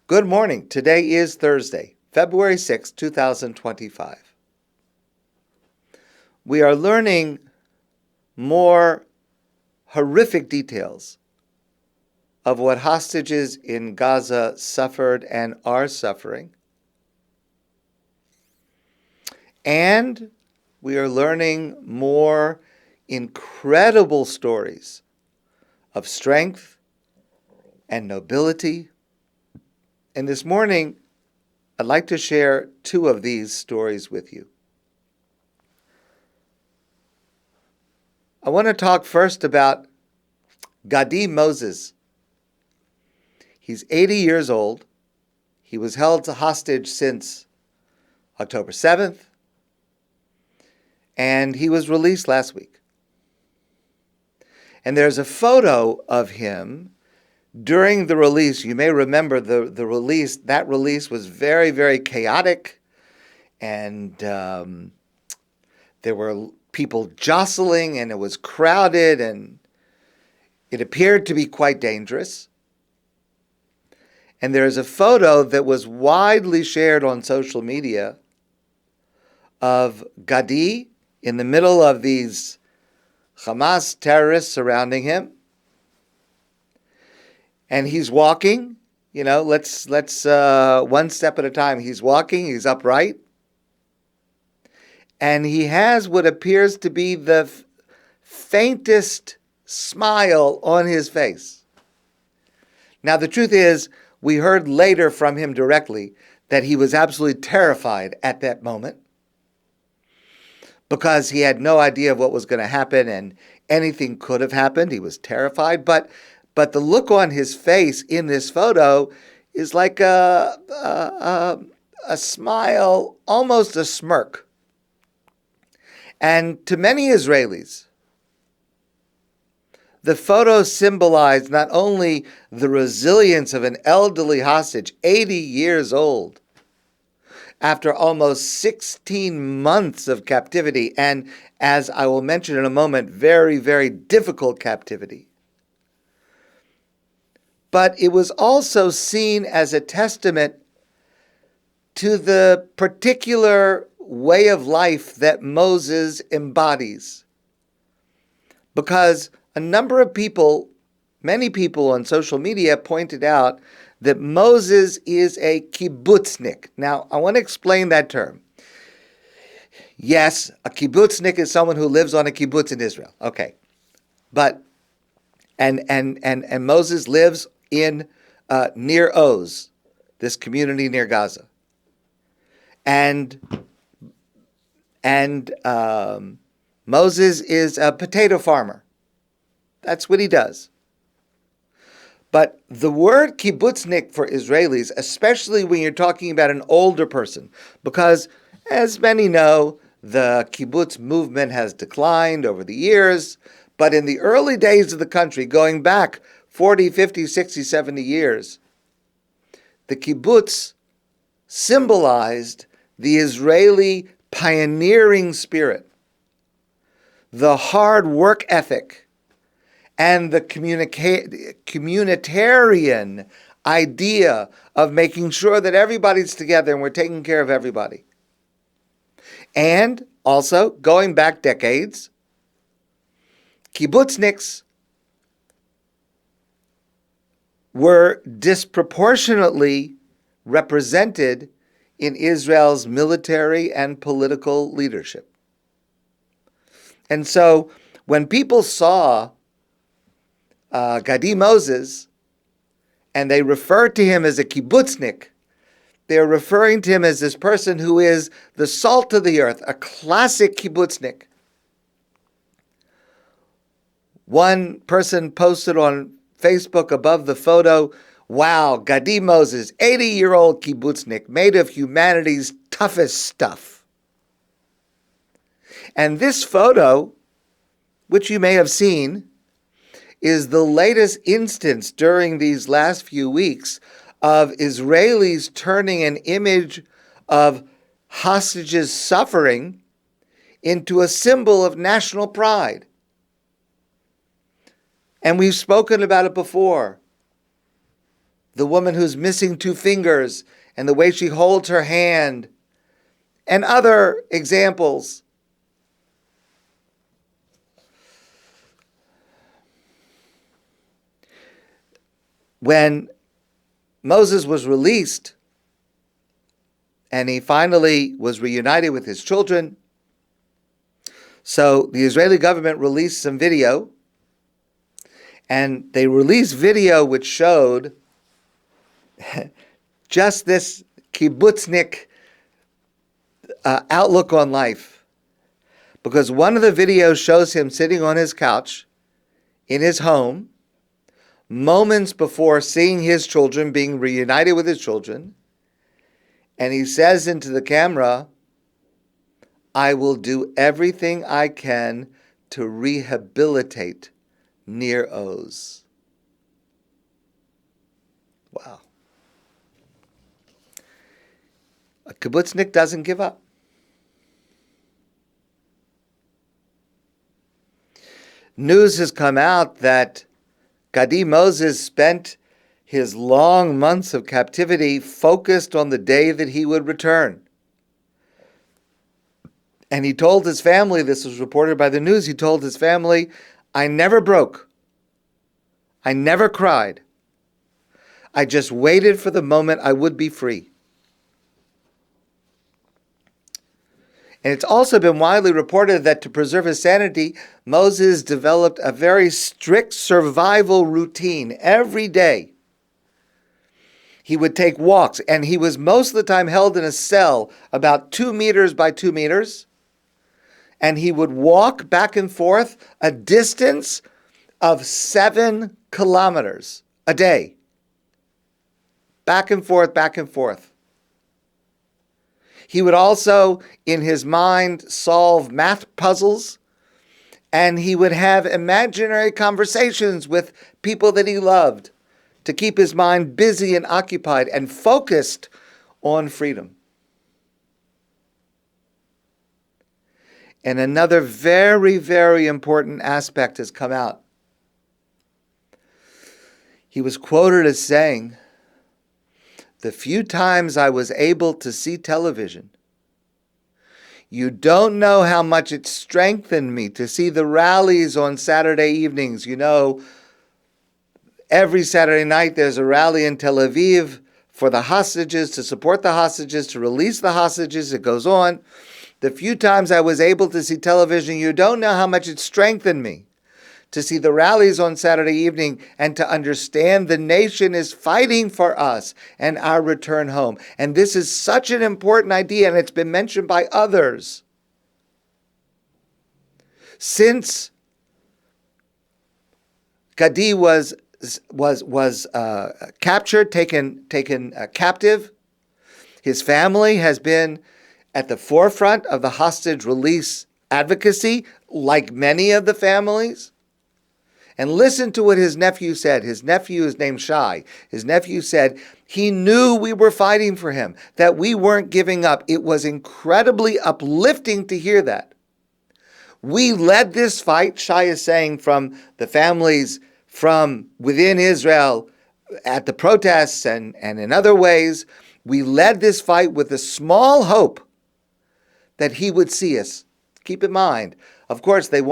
Good morning. Today is Thursday, February 6, 2025. We are learning more horrific details of what hostages in Gaza suffered and are suffering. And we are learning more incredible stories of strength and nobility. And this morning, I'd like to share two of these stories with you. I want to talk first about Gadi Mozes. He's 80 years old. He was held hostage since October 7th, and he was released last week. And there's a photo of him during the release. You may remember the release. That release was very, very chaotic, and there were people jostling, and it was crowded, and it appeared to be quite dangerous. And there's a photo that was widely shared on social media of Gadi in the middle of these Hamas terrorists surrounding him. And he's walking, let's one step at a time. He's walking, he's upright. And he has what appears to be the faintest smile on his face. Now, the truth is, we heard later from him directly that he was absolutely terrified at that moment because he had no idea of what was going to happen and anything could have happened. He was terrified, but the look on his face in this photo is like a smile, almost a smirk. And to many Israelis, the photo symbolized not only the resilience of an elderly hostage, 80 years old, after almost 16 months of captivity, and as I will mention in a moment, very, very difficult captivity. But it was also seen as a testament to the particular way of life that Moses embodies. Because a number of people, many people on social media pointed out that Moses is a kibbutznik. Now, I want to explain that term. Yes, a kibbutznik is someone who lives on a kibbutz in Israel. Okay. But and Moses lives in near Oz, this community near Gaza. And Moses is a potato farmer. That's what he does. But the word kibbutznik for Israelis, especially when you're talking about an older person, because as many know, the kibbutz movement has declined over the years, but in the early days of the country, going back 40, 50, 60, 70 years, the kibbutz symbolized the Israeli pioneering spirit, the hard work ethic, and the communitarian idea of making sure that everybody's together and we're taking care of everybody. And also, going back decades, kibbutzniks were disproportionately represented in Israel's military and political leadership. And so when people saw Gadi Moses and they referred to him as a kibbutznik, they're referring to him as this person who is the salt of the earth, a classic kibbutznik. One person posted on Facebook above the photo, "Wow, Gadi Moses, 80-year-old kibbutznik, made of humanity's toughest stuff." And this photo, which you may have seen, is the latest instance during these last few weeks of Israelis turning an image of hostages' suffering into a symbol of national pride. And we've spoken about it before. the woman who's missing two fingers and the way she holds her hand, and other examples. When Moses was released and he finally was reunited with his children, so the Israeli government released some video, and they released video which showed just this kibbutznik outlook on life. Because one of the videos shows him sitting on his couch in his home, moments before seeing his children, being reunited with his children, and he says into the camera, "I will do everything I can to rehabilitate Nir Oz." Wow. A kibbutznik doesn't give up. News has come out that Gadi Moses spent his long months of captivity focused on the day that he would return. And he told his family, this was reported by the news, he told his family, "I never broke. I never cried. I just waited for the moment I would be free." And it's also been widely reported that to preserve his sanity, Moses developed a very strict survival routine every day. He would take walks, and he was most of the time held in a cell about 2 meters by 2 meters, and he would walk back and forth a distance of 7 kilometers a day. Back and forth, back and forth. He would also, in his mind, solve math puzzles, and he would have imaginary conversations with people that he loved to keep his mind busy and occupied and focused on freedom. And another very, very important aspect has come out. He was quoted as saying, "The few times I was able to see television, you don't know how much it strengthened me to see the rallies on Saturday evenings. You know, every Saturday night there's a rally in Tel Aviv for the hostages, to support the hostages, to release the hostages. It goes on. The few times I was able to see television, you don't know how much it strengthened me to see the rallies on Saturday evening and to understand the nation is fighting for us and our return home." And this is such an important idea, and it's been mentioned by others. Since Gadi was captured, taken captive, his family has been at the forefront of the hostage release advocacy, like many of the families. And listen to what his nephew said. His nephew is named Shai. His nephew said he knew we were fighting for him, that we weren't giving up. It was incredibly uplifting to hear that. We led this fight, Shai is saying, from the families from within Israel at the protests and in other ways. We led this fight with a small hope that he would see us. Keep in mind, of course, the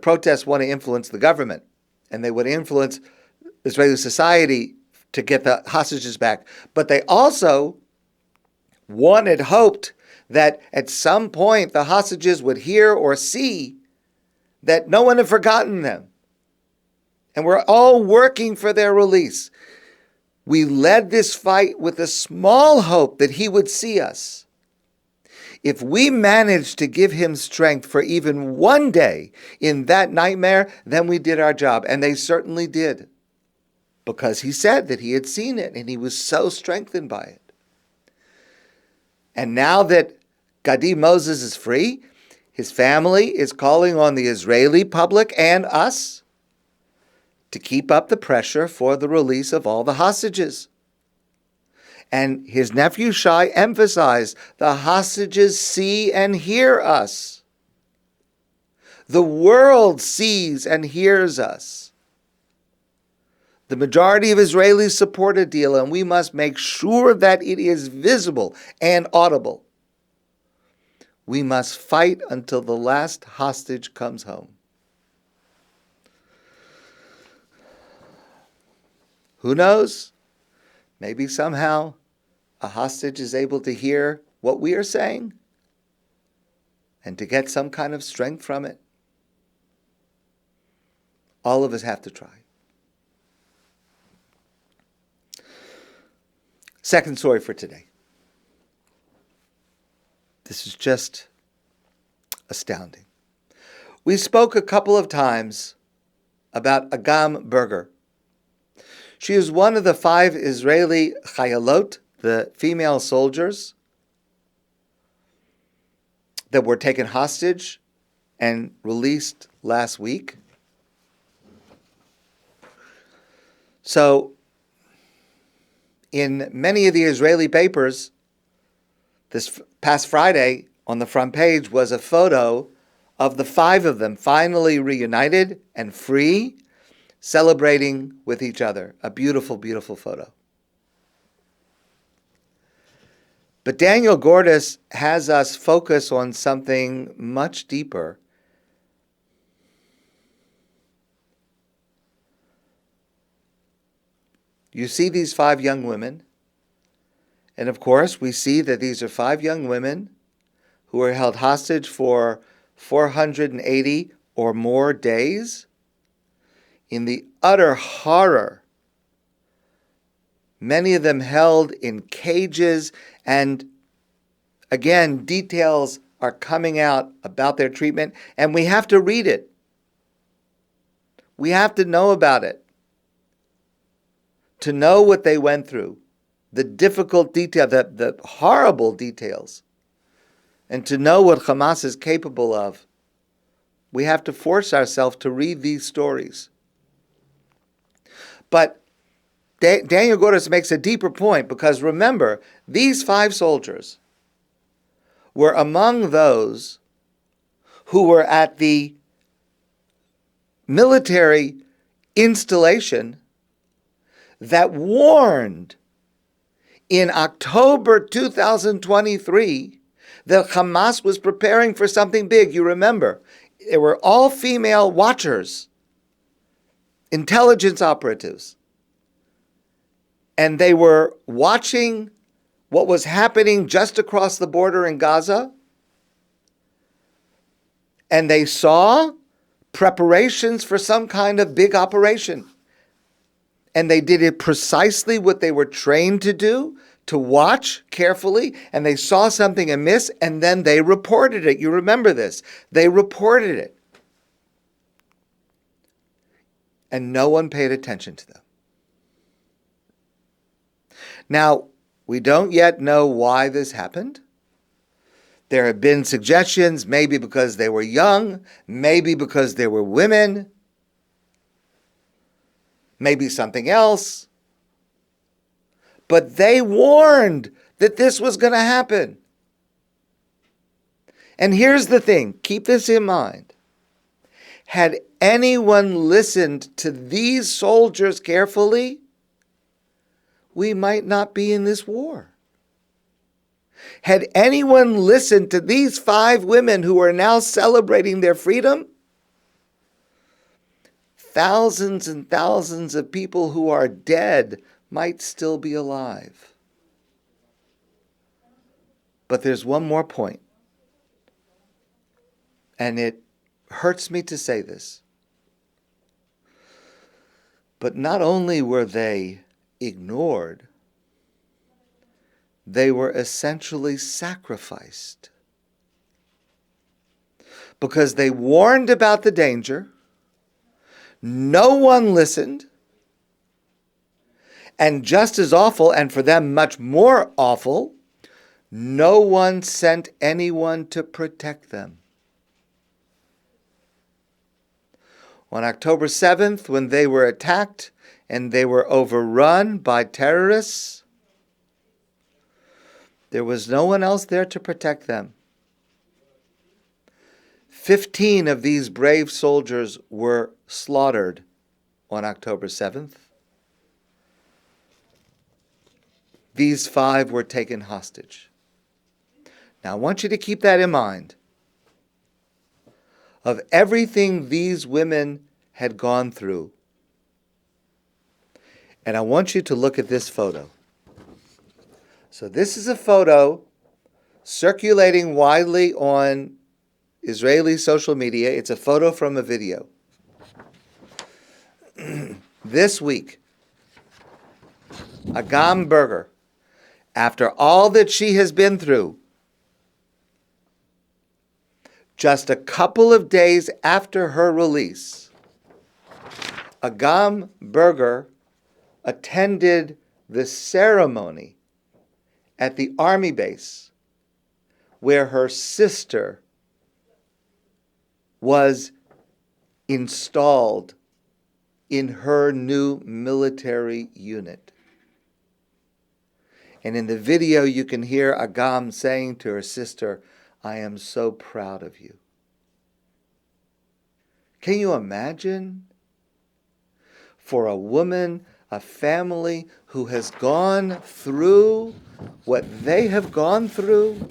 protests want to influence the government, and they would influence Israeli society to get the hostages back. But they also hoped that at some point the hostages would hear or see that no one had forgotten them. And we're all working for their release. We led this fight with a small hope that he would see us. If we managed to give him strength for even one day in that nightmare, then we did our job. And they certainly did. Because he said that he had seen it and he was so strengthened by it. And now that Gadi Moses is free, his family is calling on the Israeli public and us to keep up the pressure for the release of all the hostages. And his nephew Shai emphasized, the hostages see and hear us. The world sees and hears us. The majority of Israelis support a deal, and we must make sure that it is visible and audible. We must fight until the last hostage comes home. Who knows? Maybe somehow a hostage is able to hear what we are saying and to get some kind of strength from it. All of us have to try. Second story for today. This is just astounding. We spoke a couple of times about Agam Berger. She is one of the 5 Israeli chayalot, the female soldiers, that were taken hostage and released last week. So, in many of the Israeli papers, this past Friday, on the front page was a photo of the 5 of them finally reunited and free, celebrating with each other. A beautiful, beautiful photo. But Daniel Gordis has us focus on something much deeper. You see these 5 young women, and of course we see that these are 5 young women who were held hostage for 480 or more days in the utter horror. Many of them held in cages, and again, details are coming out about their treatment, and we have to read it. We have to know about it, to know what they went through, the difficult detail, the horrible details, and to know what Hamas is capable of. We have to force ourselves to read these stories. But Daniel Gordis makes a deeper point, because remember, these 5 soldiers were among those who were at the military installation that warned in October 2023 that Hamas was preparing for something big. You remember, they were all female watchers, intelligence operatives. And they were watching what was happening just across the border in Gaza. And they saw preparations for some kind of big operation. And they did it precisely what they were trained to do, to watch carefully. And they saw something amiss, and then they reported it. You remember this. They reported it. And no one paid attention to them. Now, we don't yet know why this happened. There have been suggestions, maybe because they were young, maybe because they were women, maybe something else. But they warned that this was going to happen. And here's the thing, keep this in mind. Had anyone listened to these soldiers carefully, we might not be in this war. Had anyone listened to these 5 women who are now celebrating their freedom, thousands and thousands of people who are dead might still be alive. But there's one more point, and it hurts me to say this. But not only were they ignored, they were essentially sacrificed. Because they warned about the danger, no one listened, and just as awful, and for them much more awful, no one sent anyone to protect them. On October 7th, when they were attacked and they were overrun by terrorists, there was no one else there to protect them. 15 of these brave soldiers were slaughtered on October 7th. these 5 were taken hostage. Now, I want you to keep that in mind. Of everything these women had gone through. And I want you to look at this photo. So this is a photo circulating widely on Israeli social media. It's a photo from a video. This week, Agam Berger, after all that she has been through, just a couple of days after her release, Agam Berger attended the ceremony at the army base where her sister was installed in her new military unit. And in the video, you can hear Agam saying to her sister, "I am so proud of you." Can you imagine? For a woman, a family who has gone through what they have gone through,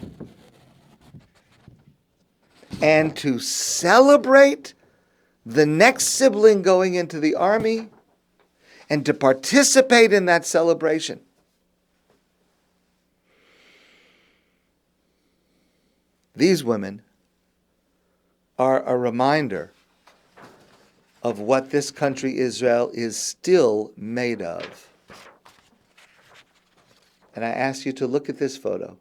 and to celebrate the next sibling going into the army, and to participate in that celebration. These women are a reminder of what this country, Israel, is still made of. And I ask you to look at this photo,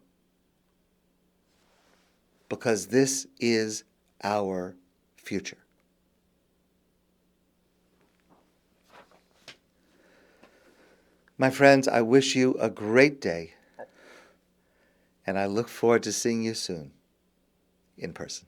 because this is our future. My friends, I wish you a great day, and I look forward to seeing you soon in person.